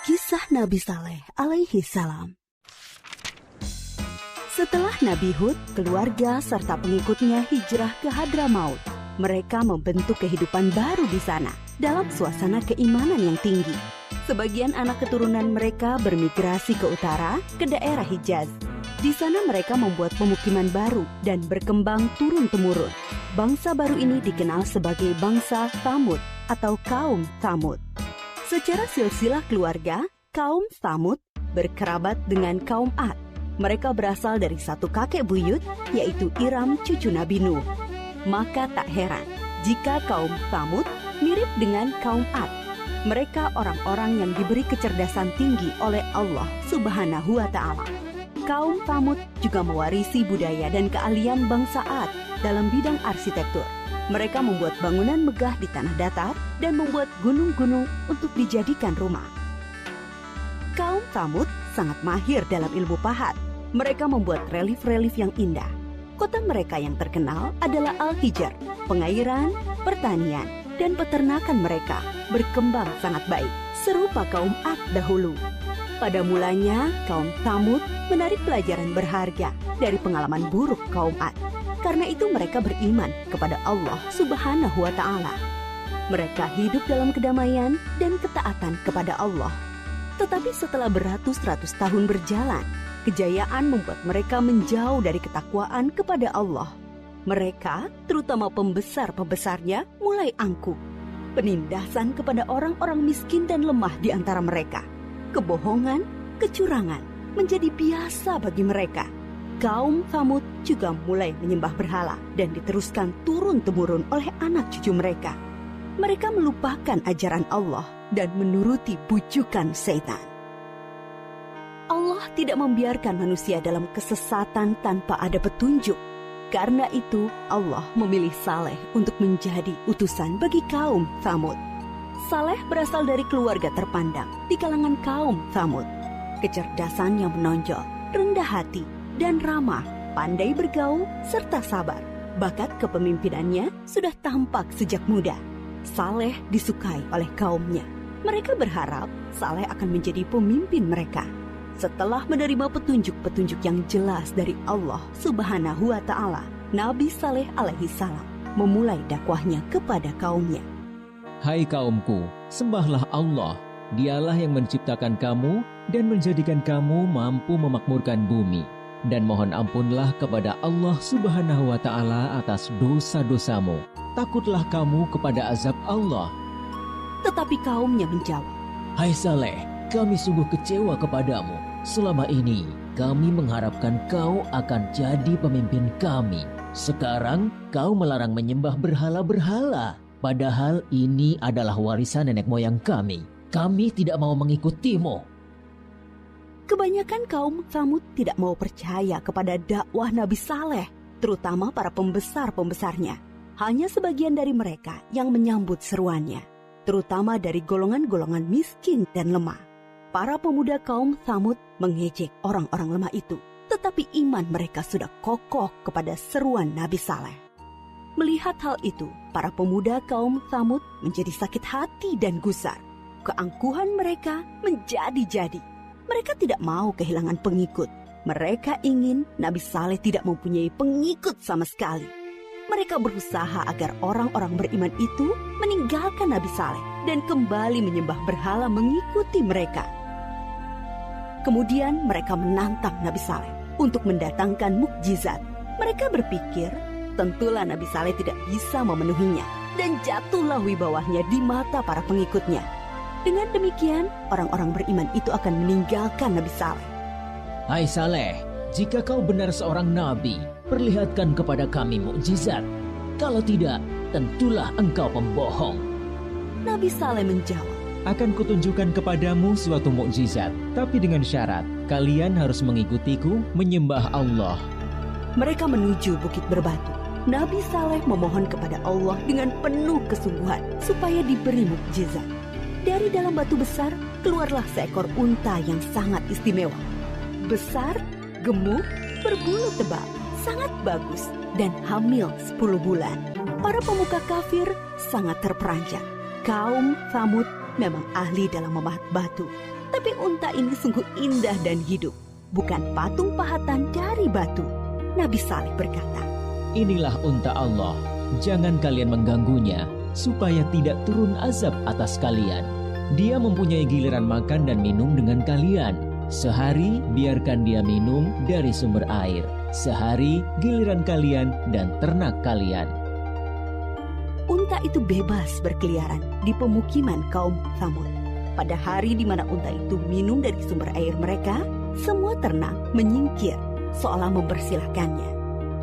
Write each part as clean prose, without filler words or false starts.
Kisah Nabi Saleh alaihi salam. Setelah Nabi Hud, keluarga serta pengikutnya hijrah ke Hadramaut, mereka membentuk kehidupan baru di sana dalam suasana keimanan yang tinggi. Sebagian anak keturunan mereka bermigrasi ke utara, ke daerah Hijaz. Di sana mereka membuat pemukiman baru dan berkembang turun-temurun. Bangsa baru ini dikenal sebagai bangsa Tsamud atau kaum Tsamud. Secara silsilah keluarga, kaum Tsamud berkerabat dengan kaum Ad. Mereka berasal dari satu kakek buyut, yaitu Iram cucu Nabi Nuh. Maka tak heran jika kaum Tsamud mirip dengan kaum Ad. Mereka orang-orang yang diberi kecerdasan tinggi oleh Allah Subhanahu wa Ta'ala. Kaum Tsamud juga mewarisi budaya dan keahlian bangsa Ad dalam bidang arsitektur. Mereka membuat bangunan megah di tanah datar dan membuat gunung-gunung untuk dijadikan rumah. Kaum Tsamud sangat mahir dalam ilmu pahat. Mereka membuat relief-relief yang indah. Kota mereka yang terkenal adalah Al-Hijr. Pengairan, pertanian, dan peternakan mereka berkembang sangat baik, serupa kaum Ad dahulu. Pada mulanya, kaum Tsamud menarik pelajaran berharga dari pengalaman buruk kaum Ad. Karena itu mereka beriman kepada Allah Subhanahu wa Ta'ala. Mereka hidup dalam kedamaian dan ketaatan kepada Allah. Tetapi setelah beratus-ratus tahun berjalan, kejayaan membuat mereka menjauh dari ketakwaan kepada Allah. Mereka, terutama pembesar-pembesarnya, mulai angkuh. Penindasan kepada orang-orang miskin dan lemah di antara mereka. Kebohongan, kecurangan menjadi biasa bagi mereka. Kaum Tsamud juga mulai menyembah berhala dan diteruskan turun-temurun oleh anak cucu mereka. Mereka melupakan ajaran Allah dan menuruti bujukan setan. Allah tidak membiarkan manusia dalam kesesatan tanpa ada petunjuk. Karena itu, Allah memilih Saleh untuk menjadi utusan bagi kaum Tsamud. Saleh berasal dari keluarga terpandang di kalangan kaum Tsamud. Kecerdasan yang menonjol, rendah hati, dan ramah, pandai bergaul, serta sabar. Bakat kepemimpinannya sudah tampak sejak muda. Saleh disukai oleh kaumnya. Mereka berharap Saleh akan menjadi pemimpin mereka. Setelah menerima petunjuk-petunjuk yang jelas dari Allah Subhanahu wa Ta'ala, Nabi Saleh alaihi salam memulai dakwahnya kepada kaumnya. Hai kaumku, sembahlah Allah. Dialah yang menciptakan kamu dan menjadikan kamu mampu memakmurkan bumi. Dan mohon ampunlah kepada Allah Subhanahu wa Ta'ala atas dosa-dosamu. Takutlah kamu kepada azab Allah. Tetapi kaumnya menjawab, Hai Saleh, kami sungguh kecewa kepadamu. Selama ini kami mengharapkan kau akan jadi pemimpin kami. Sekarang kau melarang menyembah berhala-berhala. Padahal ini adalah warisan nenek moyang kami. Kami tidak mau mengikutimu. Kebanyakan kaum Tsamud tidak mau percaya kepada dakwah Nabi Saleh, terutama para pembesar-pembesarnya. Hanya sebagian dari mereka yang menyambut seruannya, terutama dari golongan-golongan miskin dan lemah. Para pemuda kaum Tsamud mengejek orang-orang lemah itu, tetapi iman mereka sudah kokoh kepada seruan Nabi Saleh. Melihat hal itu, para pemuda kaum Tsamud menjadi sakit hati dan gusar. Keangkuhan mereka menjadi-jadi. Mereka tidak mau kehilangan pengikut. Mereka ingin Nabi Saleh tidak mempunyai pengikut sama sekali. Mereka berusaha agar orang-orang beriman itu meninggalkan Nabi Saleh dan kembali menyembah berhala mengikuti mereka. Kemudian mereka menantang Nabi Saleh untuk mendatangkan mukjizat. Mereka berpikir tentulah Nabi Saleh tidak bisa memenuhinya dan jatuhlah wibawahnya di mata para pengikutnya. Dengan demikian, orang-orang beriman itu akan meninggalkan Nabi Saleh. Hai Saleh, jika kau benar seorang nabi, perlihatkan kepada kami mukjizat. Kalau tidak, tentulah engkau pembohong. Nabi Saleh menjawab, Akan kutunjukkan kepadamu suatu mukjizat, tapi dengan syarat, kalian harus mengikutiku menyembah Allah. Mereka menuju Bukit Berbatu. Nabi Saleh memohon kepada Allah dengan penuh kesungguhan supaya diberi mukjizat. Dari dalam batu besar, keluarlah seekor unta yang sangat istimewa. Besar, gemuk, berbulu tebal, sangat bagus, dan hamil 10 bulan. Para pemuka kafir sangat terperanjat. Kaum Tsamud memang ahli dalam memahat batu. Tapi unta ini sungguh indah dan hidup, bukan patung pahatan dari batu. Nabi Saleh berkata, Inilah unta Allah, jangan kalian mengganggunya, supaya tidak turun azab atas kalian. Dia mempunyai giliran makan dan minum dengan kalian. Sehari biarkan dia minum dari sumber air. Sehari giliran kalian dan ternak kalian. Unta itu bebas berkeliaran di pemukiman kaum Tsamud. Pada hari di mana unta itu minum dari sumber air mereka, semua ternak menyingkir seolah mempersilahkannya.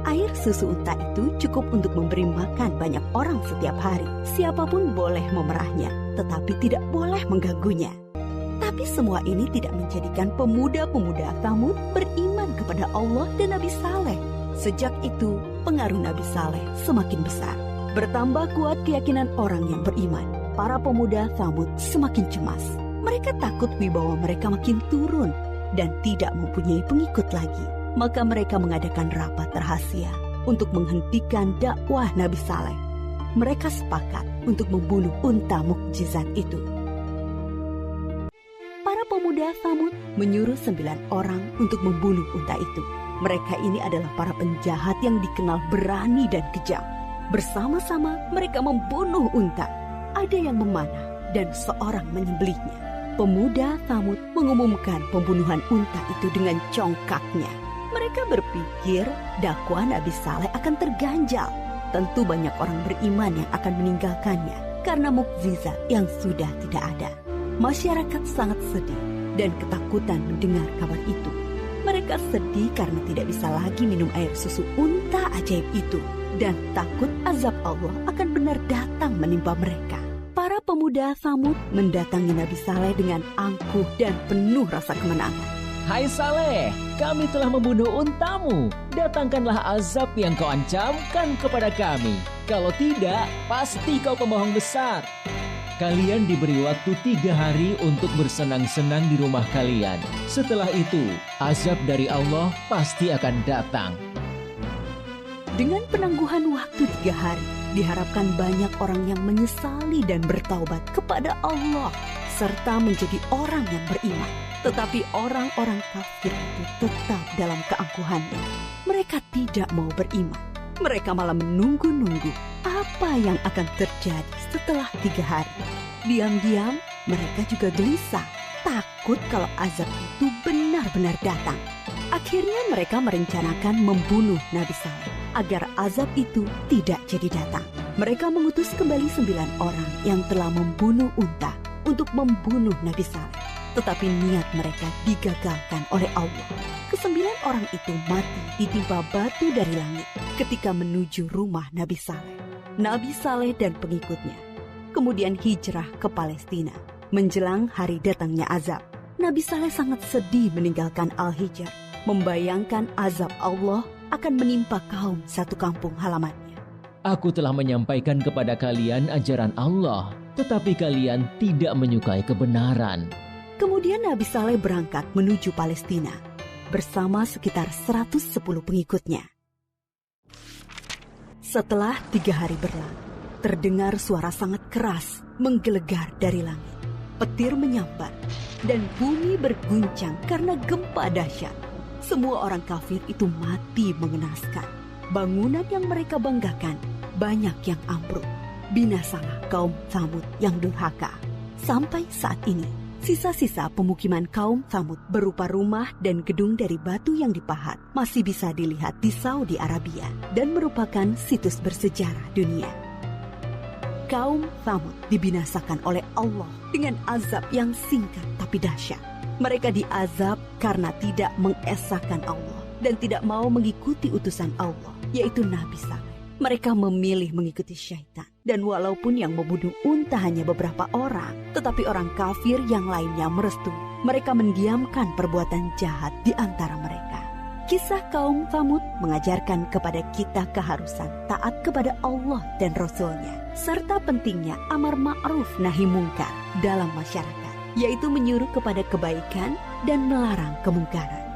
Air susu unta itu cukup untuk memberi makan banyak orang setiap hari. Siapapun boleh memerahnya, tetapi tidak boleh mengganggunya. Tapi semua ini tidak menjadikan pemuda-pemuda Tsamud beriman kepada Allah dan Nabi Saleh. Sejak itu, pengaruh Nabi Saleh semakin besar. Bertambah kuat keyakinan orang yang beriman. Para pemuda Tsamud semakin cemas. Mereka takut wibawa mereka makin turun dan tidak mempunyai pengikut lagi. Maka mereka mengadakan rapat rahasia untuk menghentikan dakwah Nabi Saleh. Mereka sepakat untuk membunuh unta mukjizat itu. Para pemuda Tsamud menyuruh 9 orang untuk membunuh unta itu. Mereka ini adalah para penjahat yang dikenal berani dan kejam. Bersama-sama mereka membunuh unta. Ada yang memanah dan seorang menyembelihnya. Pemuda Tsamud mengumumkan pembunuhan unta itu dengan congkaknya. Mereka berpikir dakwah Nabi Saleh akan terganjal. Tentu banyak orang beriman yang akan meninggalkannya karena mukjizat yang sudah tidak ada. Masyarakat sangat sedih dan ketakutan mendengar kabar itu. Mereka sedih karena tidak bisa lagi minum air susu unta ajaib itu dan takut azab Allah akan benar datang menimpa mereka. Para pemuda Tsamud mendatangi Nabi Saleh dengan angkuh dan penuh rasa kemenangan. Hai Saleh, kami telah membunuh untamu. Datangkanlah azab yang kau ancamkan kepada kami. Kalau tidak, pasti kau pembohong besar. Kalian diberi waktu 3 hari untuk bersenang-senang di rumah kalian. Setelah itu, azab dari Allah pasti akan datang. Dengan penangguhan waktu 3 hari, diharapkan banyak orang yang menyesali dan bertaubat kepada Allah, serta menjadi orang yang beriman. Tetapi orang-orang kafir itu tetap dalam keangkuhannya. Mereka tidak mau beriman. Mereka malah menunggu-nunggu apa yang akan terjadi setelah 3 hari. Diam-diam mereka juga gelisah, takut kalau azab itu benar-benar datang. Akhirnya mereka merencanakan membunuh Nabi Saleh agar azab itu tidak jadi datang. Mereka mengutus kembali 9 orang yang telah membunuh unta untuk membunuh Nabi Saleh. Tetapi niat mereka digagalkan oleh Allah. Ke-9 orang itu mati ditimpa batu dari langit ketika menuju rumah Nabi Saleh. Nabi Saleh dan pengikutnya kemudian hijrah ke Palestina. Menjelang hari datangnya azab, Nabi Saleh sangat sedih meninggalkan Al-Hijr, membayangkan azab Allah akan menimpa kaum satu kampung halamannya. Aku telah menyampaikan kepada kalian ajaran Allah, tetapi kalian tidak menyukai kebenaran. Kemudian Nabi Saleh berangkat menuju Palestina bersama sekitar 110 pengikutnya. Setelah 3 hari berlalu, terdengar suara sangat keras menggelegar dari langit. Petir menyambar dan bumi berguncang karena gempa dahsyat. Semua orang kafir itu mati mengenaskan. Bangunan yang mereka banggakan banyak yang ambruk. Binasalah kaum Tsamud yang durhaka. Sampai saat ini, sisa-sisa pemukiman kaum Tsamud berupa rumah dan gedung dari batu yang dipahat masih bisa dilihat di Saudi Arabia dan merupakan situs bersejarah dunia. Kaum Tsamud dibinasakan oleh Allah dengan azab yang singkat tapi dahsyat. Mereka diazab karena tidak mengesahkan Allah dan tidak mau mengikuti utusan Allah, yaitu Nabi Saleh. Mereka memilih mengikuti syaitan. Dan walaupun yang membunuh unta hanya beberapa orang, tetapi orang kafir yang lainnya merestui. Mereka mendiamkan perbuatan jahat di antara mereka. Kisah kaum Tsamud mengajarkan kepada kita keharusan taat kepada Allah dan Rasul-Nya, serta pentingnya amar ma'ruf nahi mungkar dalam masyarakat, yaitu menyuruh kepada kebaikan dan melarang kemungkaran.